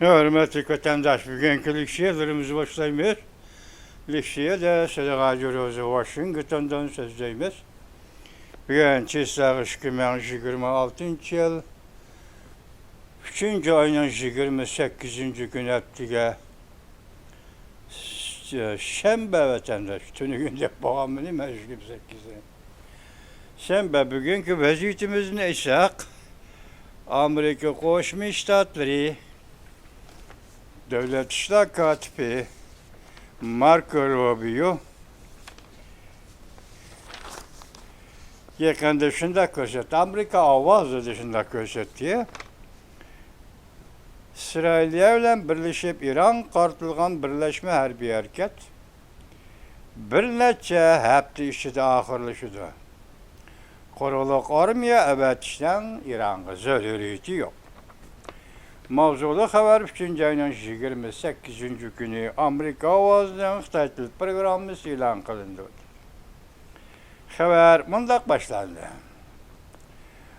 Hürmetli vatandaş, bugünkü likşiyelerimizi başlaymış. Likşiye de Sedaqacı Roza Washington'dan sözdeyimiz. Bugün Çislaq 2026 yıl 3. ayının 28. gün heptige Şembe vatandaş, tünü günde bağımını meşgul 8'e. Şembe bugünkü vaziyetimiz neyse, Amerika Koşmuş Ştatları Devlet İşler Katibi Marco Rubio yakın dışında gösterdi. Amerika avazı dışında gösterdi. İsrail'le birleşip İran qartılğan birleşme hərbi hərəkət bir neçə həftə işidə axırlaşıdı. Quruluq armiya əvvəlcədən İran'a zəruriyyəti yox. Mavzulu xəbər 3. ayının 28. günü Amerika avazının Xitay dil proqramı elan qılındı. Xəbər mündəq başlandı.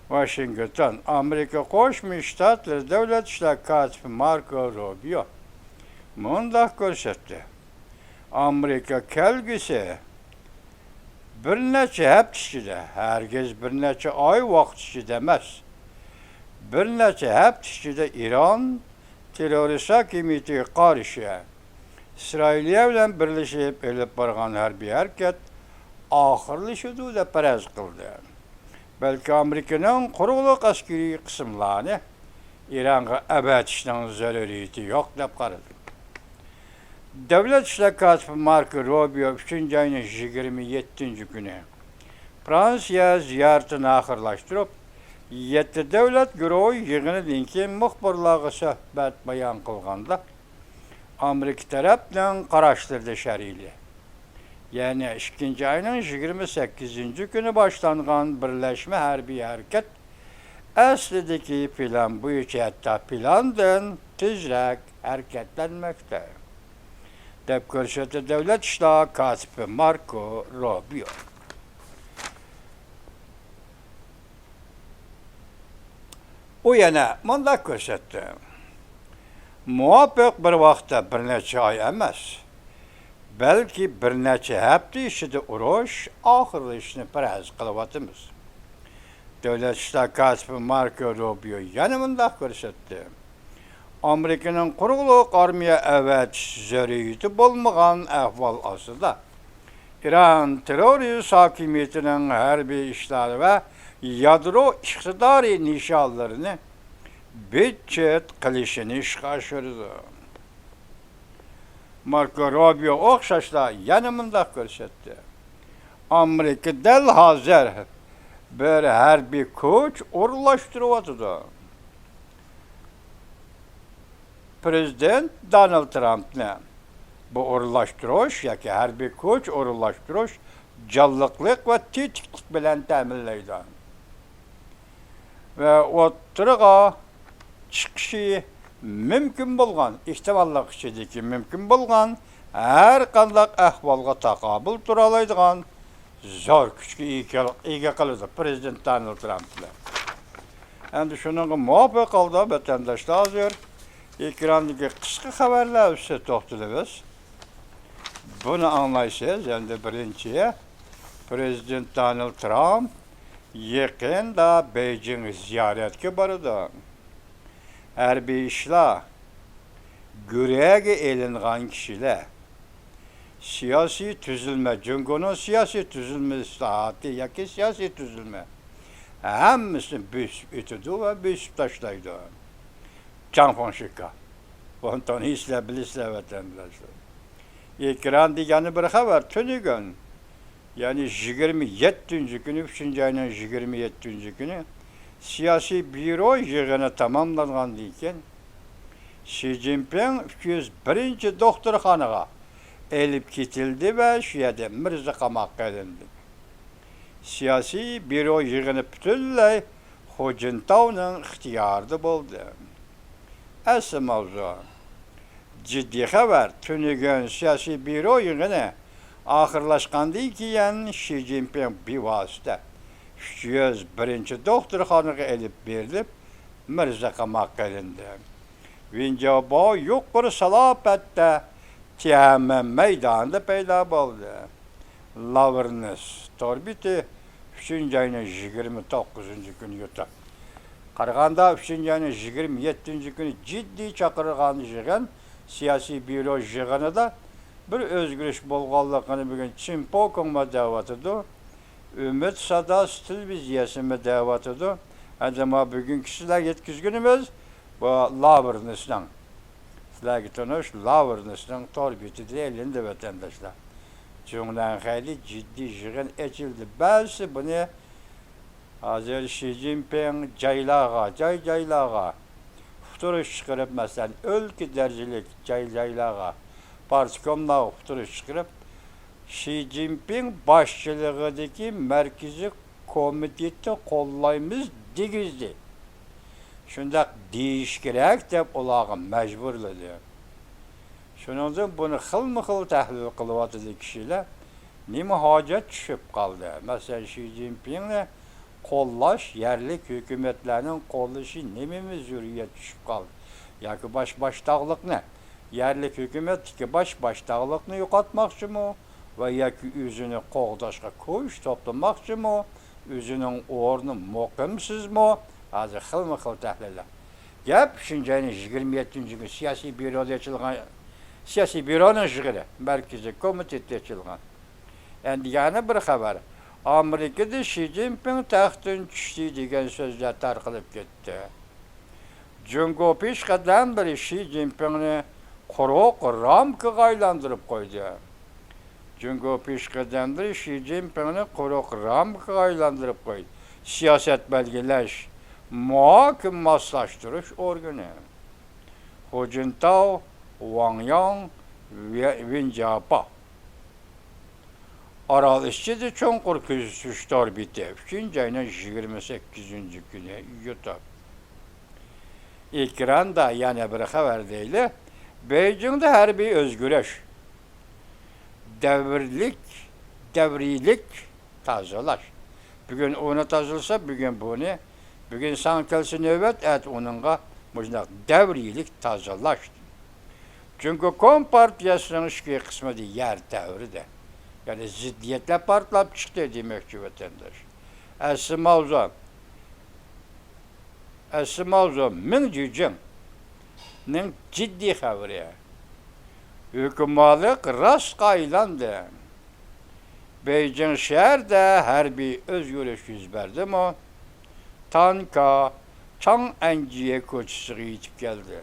Washington, Amerika Qoşmuş Ştatları Devlet İşler Katibi Marco Rubio mündəq göstərdi. Amerika kəlgisi bir neçə həftə işidə, herkes bir neçə ay vaxt işidə emas. Bir neçə həftə işidə İran terörist hakimiyyəti qarşı İsrailiyyə ilə birləşib elib barğan hərbi hərəkət axırlaşıdı da pərəz qıldı. Belki Amerika'nın quruluq askeri qismlarını İran'a əvətişdən zəruriyyəti yox deyib qaradı. Devlet İşler Katibi Marco Rubio 3. ayının 27. günü Fransa'ya ziyaretini axırlaşdırıb 7 devlet güruhu yığını ki muxbirlığı söhbət bayan qılğanda Amerika tərəfdən qaraşdırdı şərili. Yani 2. ayının 28. günü başlanğan birleşme hərbi hərəkət əslidəki plan bu iki hətta plandan tezrək hərəkətlənməkdə. Deyib göstərdi Devlet İşler Katibi Marco Rubio. O yana mündəq göstərdi. Muvaffaq bir vaxtda bir neçə ay emas, belki bir neçə həftə işidə uruş axırlaşını pərəz qılıbatımız. Devlet İşler Katibi Marco Rubio yana mündəq göstərdi. Amerika'nın quruluq armiya əvət zəruriyyəti bolmağan əhval asıda İran terörist hakimiyyətinin hərbi işləri və yadro iqtidari nişanlarını bütçet qilishini işğə aşırdı. Marco Rubio oxşaşla yana mündəq göstərdi. Amerika dəl hazır bir hərbi kuch uğurlaşdırıvatıdı. Prezident Donald Trump'la bu uğurlaşdırış, ya ki hərbi kuch uğurlaşdırış, callıqlıq və tetiklik bilən təminləydi. Və oturuğa çıxışı mümkün bolğan, ihtimallıq içindeki mümkün bolğan, hər qandaq əhvalğa taqabül duralaydıqan zor küçük iyi qılıdı Prezident Donald Trump'la. Əndi şunun muvaffaq oldu vətəndaşlar hazır. Ekrandaki qısqa xəbərlər üstə toxtulubuz. Bunu anlaysınız, yəni birinciyə Prezident Donald Trump yakında Beijing ziyaretki barıdı. Hərbi işlər, görəyə elinğan kişilər, siyasi tüzülmə, Cunqonun siyasi tüzülmə islahatı, ya ki siyasi tüzülmə, həmmisini büsüb ütüdü və büsüb taşlaydı. Canfonşika. Ondan hislə bilislə vətəndaşlar. Ekran digəni bir xəbər tünü gün, yani 27. günü, 3. ayının 27. günü siyasi büro yığını tamamlanğan deyken Xi Jinping 201. doktorxanağa elib ketildi və şiyədə Mirza qamaq qəlindi. Siyasi büro yığını bütünlüy Hu Jintao'nun ixtiyarıda oldu. Əsl mavzu, ciddi xəbər, tünü gün siyasi büro yığını axırlaşqandı ki, Xi Jinping bir vasitə 201. doktorxanağa elib verilib Mirza qamaq qəlindi. Vincaba yuqori salopatda Tiamen meydanında paydo bo'ldi. Lavrnes torbiti 3-ayning 29-kuni yutdi. Qarag'anda 3-ayning 27-kuni jiddiy chaqirgan yig'in siyosiy byuro yig'inida bir o'zgarish bo'lganligini bugun Chimpokongma da'vatidir. Ümit Sadas televiziyasini da'vatidir. Ama bugün kişiler yetkizginimiz bu Lavrnes'den. Sizlerge tanış Lavrnes'den torbiti de elinde vatandaşlar. Cumhurdan hayli ciddi yığın açıldı. Bazı bunu hazır Xi Jinping caylağa futuruş çıkarıp mesela ülke derecelik caylağa partikomla futuruş çıkarıp Xi Jinping başçılığındaki merkezi komiteti kollayımız digizdi. Şundak deyiş gerek dep olağın mecburladı. Şunundan bunu xil tahlil kılıvatıdı kişiler nime hacet düşüp kaldı. Mesela Xi Jinping'le kollaş yerlik hükümetlerinin kollaşı nemimiz zürriyet düşüp kaldı. Yani başdağlık ne? Yerlik hükümet ki başdağlıkını yokatmak için mi? Ve ya ki yüzünü qoğdaşqa koyuş toplamak için mi? Yüzünün ornu muqimsiz mi? Hazır xil tahliller. Gap Şincan'ın 27. gün siyasi büroda açılgan siyasi büronun yig'ini merkezi komiteti açılgan. Endi yana bir xabar. Amerikada Xi Jinping taxtdan tushdi degan so'zlar tarqalib ketdi. Jungo peshqadam biri Xi Jinpingni quruq ramkaga aylantirib qo'ydi. Jungo peshqadamlar Xi Jinpingni quruq ramkaga aylantirib qo'ydi. Siyosat belgilash, muhokim moslashtirish organi. Hu Jintao, Wang Yang ve Vincapa. Aral işçide çonqur küzüşler bitti. 2-ayının 28. günü YouTube. Ekranda yana bir xabar deyli. Beijing'de harbiy özgürlüş. Devrilik tazalaş. Bugün onu tazılsa, bugün bunu, bugün sankelsi nöbet et onunla devrilik tazalaş. Çünkü Kompartiyasının işki kısmı da yer devri de. Yani ziddiyetle partlap çıktı demekçi vatandaş. Esimavzo min cücünün ciddi haberi. Hükümetlik rast kaylandı. Beijing şehirde harbiy özgürlüş yüz verdi mi? Tanka Chang'anjiye koçusu yetip geldi.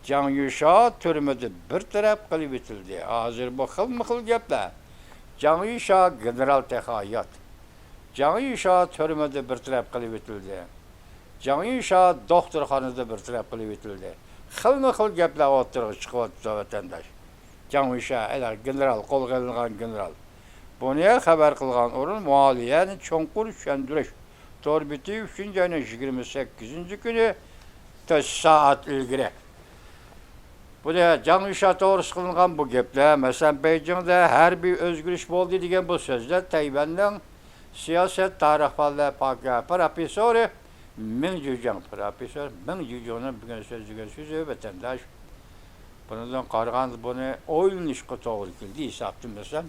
Can Yuşa türmede bir taraf kılıp itildi. Hazır bu xil gepler. Can Yuşa general tehayat. Can Yuşa türmede bir taraf kılıp itildi. Can Yuşa doktorxonada bir taraf kılıp itildi. Xil gepler oturğu çıkıp vatandaş. Can Yuşa general, kol kılıngan general. Bunu haber kılgan orun muhaliyeni çonqur şendiriş. Torbiti 3-ayının 28. günü 4 saat ilgili. Bu da Can Yuşa doğrusu kılıngan bu gepler. Mesela Beijing'de harbiy özgürlüş oldu degen bu sözler Tayvan'ın siyaset tarihçisi profesörü Ming Jujun profesör Ming Jujun'un bugün sözü vatandaş. Bundan qarğan bunu oynayışqa to'g'ri keldi. Hesabtim mesela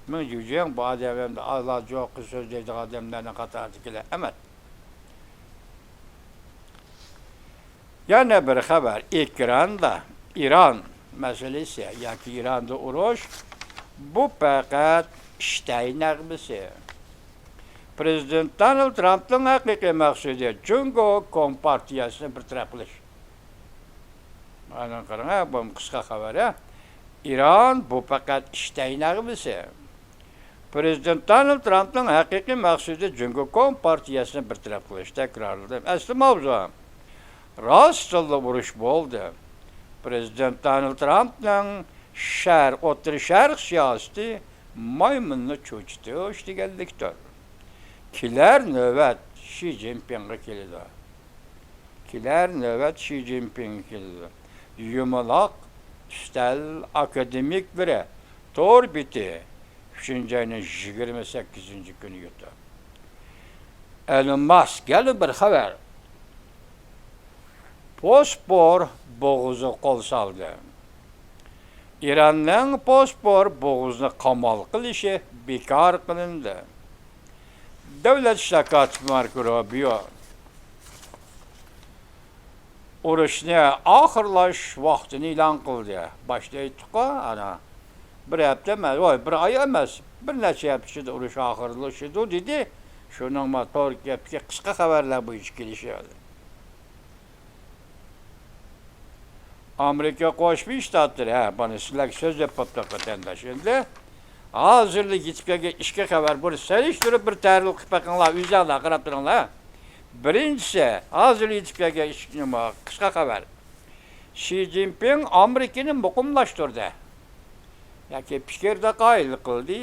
Ming Jujun bu adamda Allah jo'q so'zlaydigan odamlarning qatoridagilar emas. Yana bir xabar ekranda İran meselesi, yani İran'da uruş, bu fakat iştay nəğmisi. Prezident Donald Trump'ın haqiqiy maqsadi Jungo Kompartiyasını bir taraflaş. Ana qarang, bu qisqa xabar. İran bu fakat iştay nəğmisi. Prezident Donald Trump'ın haqiqiy maqsadi Jungo Kompartiyasını bir taraflaş. Tekrarladım. Asli mavzu. Rastlı uruş oldu. Prezident Donald Trump'ın O'rta Sharq siyosati maymunni cho'chitib ishtiganlikdir. Kiler növbet Xi Jinping'e keldi. Kiler növbet Xi Jinping'e keldi. Yumaloq, üstel, akademik biri to'r biti 3-ayının 28. günü yutdi. Elon Musk geldi bir haber. Bospor boğuzu qol saldı. İranning Bospor boğuzni qamal qilishi bekor qilindi. Davlat ishlar kotibi biyo urushni oxirlash vaqtini e'lon qildi. Boshlaydi-ku, ana bir hafta emas, voy bir oy emas, bir necha hafta ichida urush oxirlashadi dedi. Shuning to'g'ri gapga qisqa xabarlar bo'yicha kelishadi. Amerika Qo'shma Shtatlari, bana sizlarga so'z yapıptı vatandaş endi. Hozirlik yetib kelgan ishga xabar bo'lsa, selishtirib bir tahlil qilib boqinglar, o'zingizlar qarab turinglar. Birinchisi, hozir yetib kelgan nima qisqa xabar. Xi Jinping Amerikani muqimlashtirdi. Yoki fikrda qoyil qildi,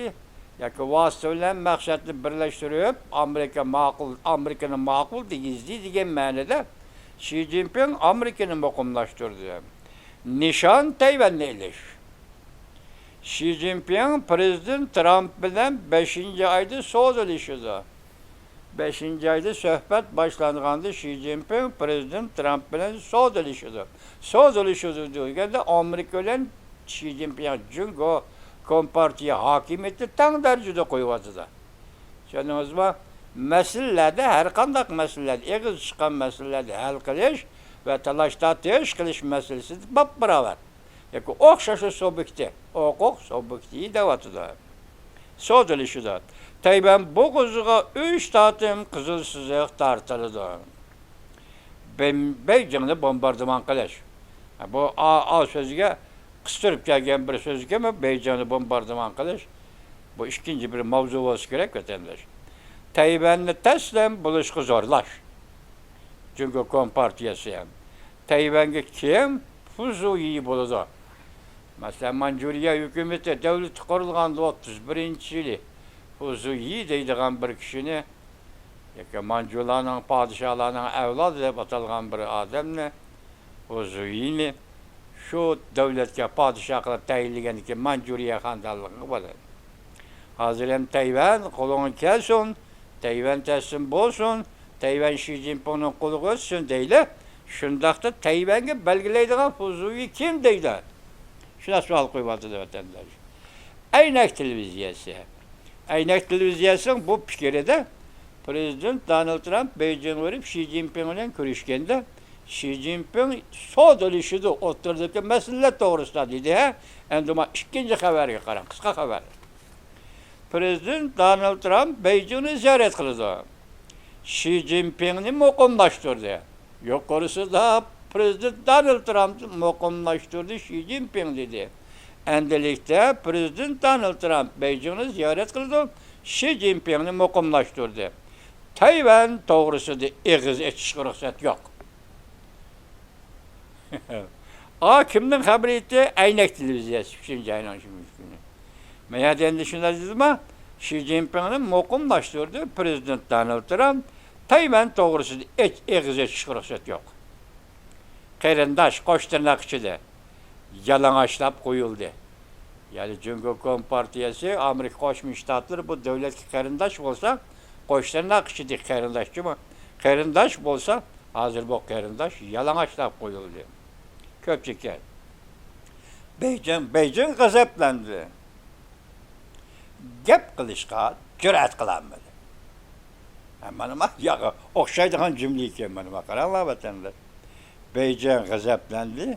yoki vosita bilan maqsadni birlashtirib, Amerikani ma'qul degan ma'noda Xi Jinping Amerikani muqimlashtirdi. Nişan Tayvan'la iliş. Xi Jinping Prezident Trump bilan 5. ayda so'z ilishdi. 5. ayda suhbat boshlanganda Xi Jinping Prezident Trump bilan so'z ilishdi. So'z ilishdi deganda Amerika bilan Xi Jinping jungo kompartiya hokimiyati tang darajada qo'yyapti. Tushundingizmi? Masalalarda har qanday masalalar, eg'iz chiqqan masalalarni hal qilish ve talash-tortish qilish masalasi bab-barobar. Yoki o'xshash subyekti, huquq subyekti deyapti. So'z ilishida Tayvan bo'g'oziga 3 tatim qizil chiziq tortildi. Beijingni bombardimon qilish. Bu so'zga qistirib kelgan bir so'zga Beijingni bombardimon qilish. Bu ikkinchi bir mavzu bo'lsa kerak vatandosh. Tayvanni taslim bo'lishga zo'rlash. Çünkü Kompartiyasi ham. Tayvanga kim fuzuyi bo'ladi. Masalan, Manjuriya hukumati davlat qurilganda 31-yili fuzuyi deydigan bir kishini yoki Manjurlarning podshohlarining avlodi deb atalgan bir odamni fuzuyini shu davlatga podshoh qilib tayinlagan ekan Manjuriya xonadonligi bo'ladi. Hozir ham Tayvan qo'lini kelsin, Tayvan taslim bo'lsin. Tayvan Xi Jinping'nin qo'liga o'tsin deydi. Shundaqda Tayvanga belgilaydigan fuzuyi kim deydi? Shuna savol qo'yibdi vatandosh. Aynak televiziyasi. Aynak televiziyasining bu fikrida Prezident Donald Trump Beijing borib Xi Jinping bilan ko'rishganda Xi Jinping so'z ilishida o'tirdiki masala to'g'risida dedi. Endi men ikkinchi xabarga qarang, qisqa xabar. Prezident Donald Trump Beijingni ziyorat qildi. Xi Jinping'ni muqimlashtirdi. Yuqorisida Prezident Donald Trump muqimlashtirdi Xi Jinping dedi. Endilikda Prezident Donald Trump Beijingni ziyorat qildi, Xi Jinping'ni muqimlashtirdi. Tayvan to'g'risida eg'iz aytishga ruxsat yo'q. Kimning xabar etdi? Aynak televiziyasi 3-ayning kuni. Men endi shunday dedimmi? Xi Jinping'ni muqimlashtirdi Prezident Donald Trump. Tayvan to'g'risida eg'iz aytishga ruxsat yo'q. Qarindosh qo'sh tirnoq ichida yalang'ochlab qo'yildi. Ya'ni Jungo Kompartiyasi Amerika Qo'shma Shtatlari bu davlatga qarindosh bo'lsa, qo'sh tirnoq ichida qarindoshmi? Qarindosh bo'lsa, hozir bu qarindosh yalang'ochlab qo'yildi. Ko'pchilikka Beijing g'azablandi. Gap qilishga jur'at qilolmadi. Mana yo'q, o'xshaydigan jumla ekan mana qaranglar vatandosh. Beijing g'azablandi,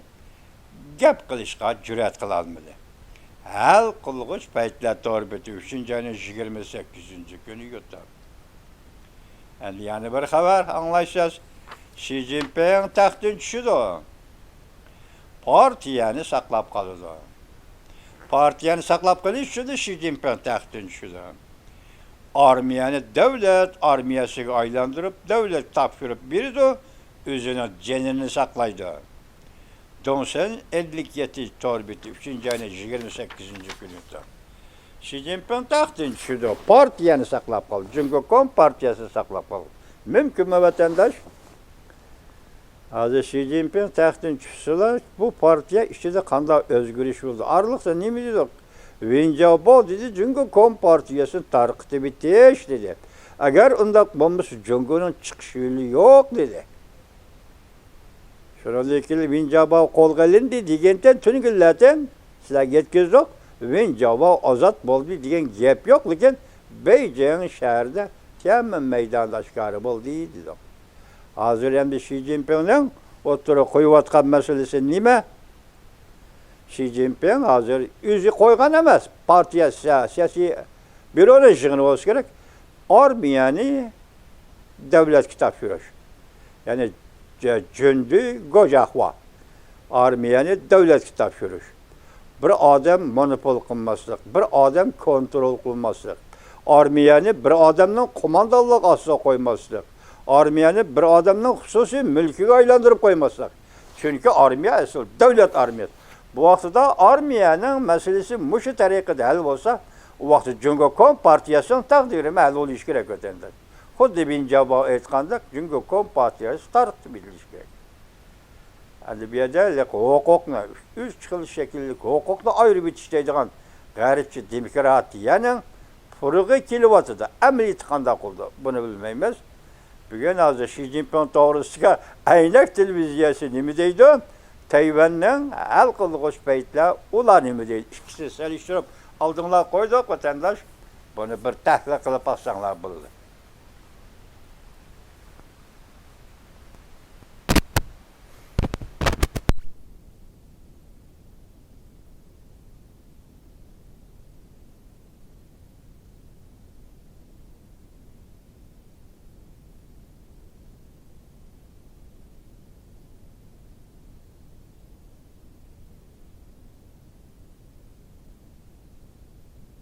gap qilishga jur'at qilolmadi. Hal qilg'ich paytlar to'rbeti 3-ayning 28-kuni yutdi. Endi yana bir xabar anglaysiz. Xi Jinping taxtdan tushdi. Partiyani saqlab qoldi. Partiyani saqlab qolish uchun Xi Jinping taxtdan tushdi. Armiyani davlat armiyasiga aylantirib, davlat topshirib berdi, o'zini jonini saqlaydi. Donsen 57 torbeti 3-ayning 28-kuni. Xi Jinping taxtdan tushdi. Partiyani saqlab qoldi. Jungo Kompartiyasini saqlab qoldi. Mumkinmi vatandosh? Hozir Xi Jinping taxtdan tushsalar, bu partiya ichida qanday o'zgarish bo'ldi? Arliqsa nima dedi? Vinjabo dedi, Jungo Kompartiyasini tarqitib bitish dedi. Agar unda bo'lmasa Jungoning chiqish yo'li yo'q dedi. Şuralikil Vinjaba kolgalindi degenden tüngüllerden sizler yetkizdik. Vinjaba azat boldu degen gep yok. Lekin Beijing şehirde hemen meydandaşkarı boldu dedi. Hazır hem de Xi Jinping'in oturup koyuvatkan meselesi nime? Xi Jinping hazır yüzü koygan emez. Partiye siyasi büronun işini olsa gerek. Armiyani devlet kitap yürüyor. Yani cündü gocakva. Armiyani devlet kitap yürüyor. Bir adam monopol kılmaslık, bir adam kontrol kılmaslık. Armiyani bir adamın komandalık asla koymaslık. Armiyani bir adamın hususi mülküge aylandırıp koymaslık. Çünkü armiya asıl devlet armiyası. Bu vaxtıda armiyanın meselesi muşu tarikide hal olsa, o vaxtı Cumhurkom Partiyasının takdiri hal oluş gerek ötendir. Xuddi Vinjaba aytqandak Cumhurkom Partiyası tarixi bilirish kerak. Yani bu yerda hukukni, üç xil şekillik hukukni ayrı bitishlaydigan g'arbchi demokratiyaning purug'i kelyapti. Amaliyoti qanday qildi? Buni bilmaymiz. Bugun hozir Xi Jinping to'g'risida aynak televiziyasi nima deydi? Tayvanning hal qilg'uch paytlar ular nima deydi? İkisi selishtirib oldinglar qo'ydik vatandosh. Buni bir tahlil qilib olsanglar bo'ldi.